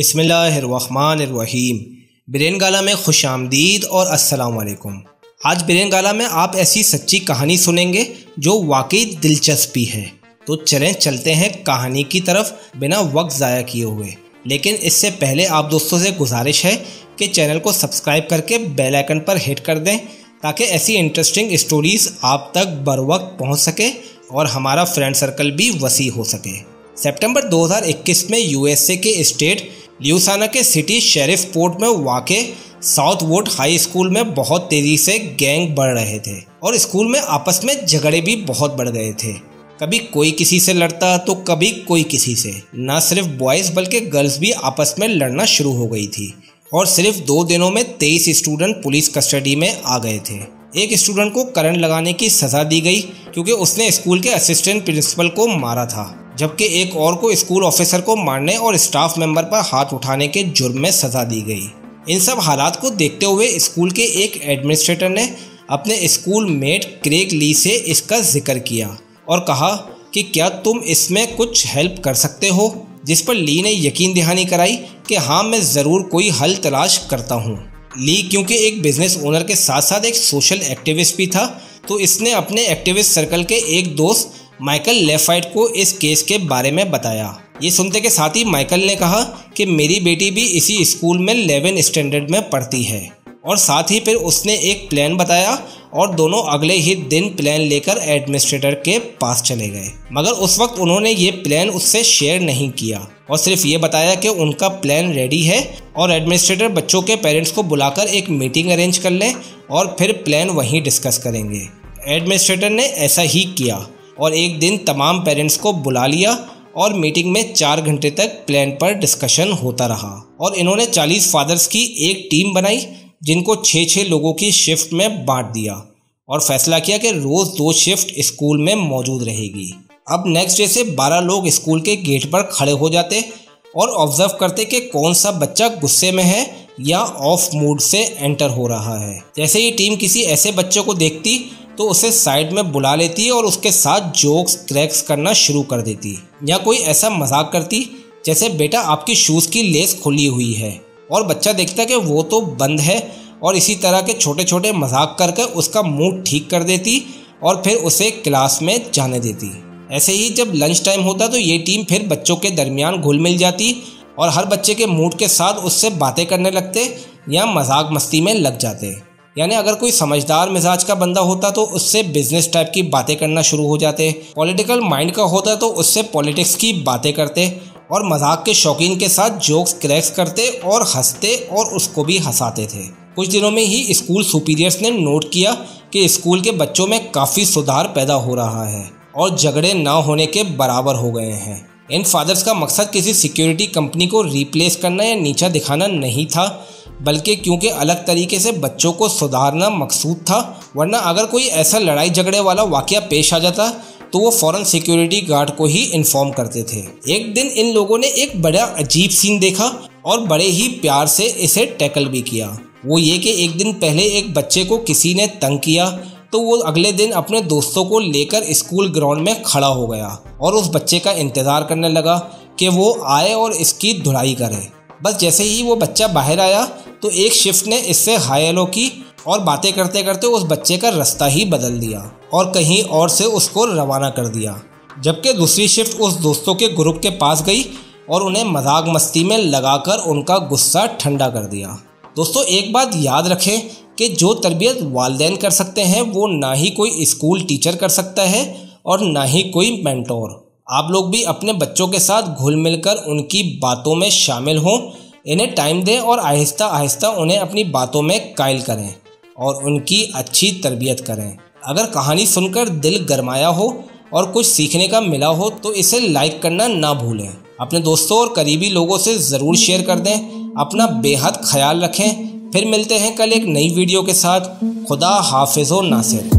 बिस्मिल्लाहिर्रहमानिर्रहीम। ब्रेन गाला में खुश आमदीद और अस्सलाम वालेकुम। आज ब्रेन गाला में आप ऐसी सच्ची कहानी सुनेंगे जो वाकई दिलचस्पी है। तो चलते हैं कहानी की तरफ बिना वक्त ज़ाया किए हुए। लेकिन इससे पहले आप दोस्तों से गुजारिश है कि चैनल को सब्सक्राइब करके बेल आइकन पर हिट कर दें ताकि ऐसी इंटरेस्टिंग स्टोरीज़ आप तक बर वक्त पहुँच सके और हमारा फ्रेंड सर्कल भी वसी हो सके। सितंबर 2021 में यूएसए के स्टेट ल्यूसाना के सिटी शेरिफ पोर्ट में वाक़े साउथवुड हाई स्कूल में बहुत तेज़ी से गैंग बढ़ रहे थे और स्कूल में आपस में झगड़े भी बहुत बढ़ गए थे। कभी कोई किसी से लड़ता तो कभी कोई किसी से। न सिर्फ बॉयज़ बल्कि गर्ल्स भी आपस में लड़ना शुरू हो गई थी और सिर्फ 2 दिनों में 23 स्टूडेंट पुलिस कस्टडी में आ गए थे। एक स्टूडेंट को करंट लगाने की सज़ा दी गई क्योंकि उसने स्कूल के असिस्टेंट प्रिंसिपल को मारा था, जबकि एक और को स्कूल ऑफिसर को मारने और स्टाफ मेंबर पर हाथ उठाने के जुर्म में सज़ा दी गई। इन सब हालात को देखते हुए स्कूल के एक एडमिनिस्ट्रेटर ने अपने स्कूल मेट क्रेग ली से इसका जिक्र किया और कहा कि क्या तुम इसमें कुछ हेल्प कर सकते हो, जिस पर ली ने यकीन दहानी कराई कि हाँ, मैं ज़रूर कोई हल तलाश करता हूँ। ली क्योंकि एक बिजनेस ओनर के साथ साथ एक सोशल एक्टिविस्ट भी था, तो इसने अपने एक्टिविस्ट सर्कल के एक दोस्त माइकल लेफाइट को इस केस के बारे में बताया। ये सुनते के साथ ही माइकल ने कहा कि मेरी बेटी भी इसी स्कूल में 11 स्टैंडर्ड में पढ़ती है, और साथ ही फिर उसने एक प्लान बताया और दोनों अगले ही दिन प्लान लेकर एडमिनिस्ट्रेटर के पास चले गए। मगर उस वक्त उन्होंने ये प्लान उससे शेयर नहीं किया और सिर्फ ये बताया कि उनका प्लान रेडी है और एडमिनिस्ट्रेटर बच्चों के पेरेंट्स को बुलाकर एक मीटिंग अरेंज कर लें और फिर प्लान वहीं डिस्कस करेंगे। एडमिनिस्ट्रेटर ने ऐसा ही किया और एक दिन तमाम पेरेंट्स को बुला लिया और मीटिंग में 4 घंटे तक प्लान पर डिस्कशन होता रहा और इन्होंने 40 फादर्स की एक टीम बनाई जिनको 6-6 लोगों की शिफ्ट में बांट दिया और फैसला किया कि रोज़ 2 शिफ्ट स्कूल में मौजूद रहेगी। अब नेक्स्ट डे से 12 लोग स्कूल के गेट पर खड़े हो जाते और ऑब्जर्व करते कि कौन सा बच्चा गुस्से में है या ऑफ मूड से एंटर हो रहा है। जैसे ही टीम किसी ऐसे बच्चे को देखती तो उसे साइड में बुला लेती और उसके साथ जोक्स क्रैक्स करना शुरू कर देती या कोई ऐसा मजाक करती जैसे बेटा आपकी शूज़ की लेस खुली हुई है, और बच्चा देखता कि वो तो बंद है और इसी तरह के छोटे छोटे मजाक करके उसका मूड ठीक कर देती और फिर उसे क्लास में जाने देती। ऐसे ही जब लंच टाइम होता तो ये टीम फिर बच्चों के दरमियान घुल मिल जाती और हर बच्चे के मूड के साथ उससे बातें करने लगते या मजाक मस्ती में लग जाते। यानी अगर कोई समझदार मिजाज का बंदा होता तो उससे बिजनेस टाइप की बातें करना शुरू हो जाते, पॉलिटिकल माइंड का होता तो उससे पॉलिटिक्स की बातें करते और मजाक के शौकीन के साथ जोक्स क्रैक्स करते और हंसते और उसको भी हंसाते थे। कुछ दिनों में ही स्कूल सुपीरियर्स ने नोट किया कि स्कूल के बच्चों में काफ़ी सुधार पैदा हो रहा है और झगड़े ना होने के बराबर हो गए हैं। इन फादर्स का मकसद किसी सिक्योरिटी कंपनी को रिप्लेस करना या नीचा दिखाना नहीं था, बल्कि क्योंकि अलग तरीके से बच्चों को सुधारना मकसूद था। वरना अगर कोई ऐसा लड़ाई झगड़े वाला वाकया पेश आ जाता तो वो फ़ौरन सिक्योरिटी गार्ड को ही इन्फॉर्म करते थे। एक दिन इन लोगों ने एक बड़ा अजीब सीन देखा और बड़े ही प्यार से इसे टैकल भी किया। वो ये कि एक दिन पहले एक बच्चे को किसी ने तंग किया तो वो अगले दिन अपने दोस्तों को लेकर स्कूल ग्राउंड में खड़ा हो गया और उस बच्चे का इंतज़ार करने लगा कि वो आए और इसकी धुलाई करे। बस जैसे ही वो बच्चा बाहर आया तो एक शिफ्ट ने इससे हाय हेलो की और बातें करते करते उस बच्चे का रास्ता ही बदल दिया और कहीं और से उसको रवाना कर दिया, जबकि दूसरी शिफ्ट उस दोस्तों के ग्रुप के पास गई और उन्हें मजाक मस्ती में लगाकर उनका गुस्सा ठंडा कर दिया। दोस्तों, एक बात याद रखें कि जो तरबियत वालिदैन कर सकते हैं वो ना ही कोई स्कूल टीचर कर सकता है और ना ही कोई मेंटोर। आप लोग भी अपने बच्चों के साथ घुल मिलकर उनकी बातों में शामिल हों, इन्हें टाइम दें और आहिस्ता आहिस्ता उन्हें अपनी बातों में कायल करें और उनकी अच्छी तरबियत करें। अगर कहानी सुनकर दिल गरमाया हो और कुछ सीखने का मिला हो तो इसे लाइक करना ना भूलें। अपने दोस्तों और करीबी लोगों से ज़रूर शेयर कर दें। अपना बेहद ख्याल रखें। फिर मिलते हैं कल एक नई वीडियो के साथ। खुदा हाफिज़ व नासिर।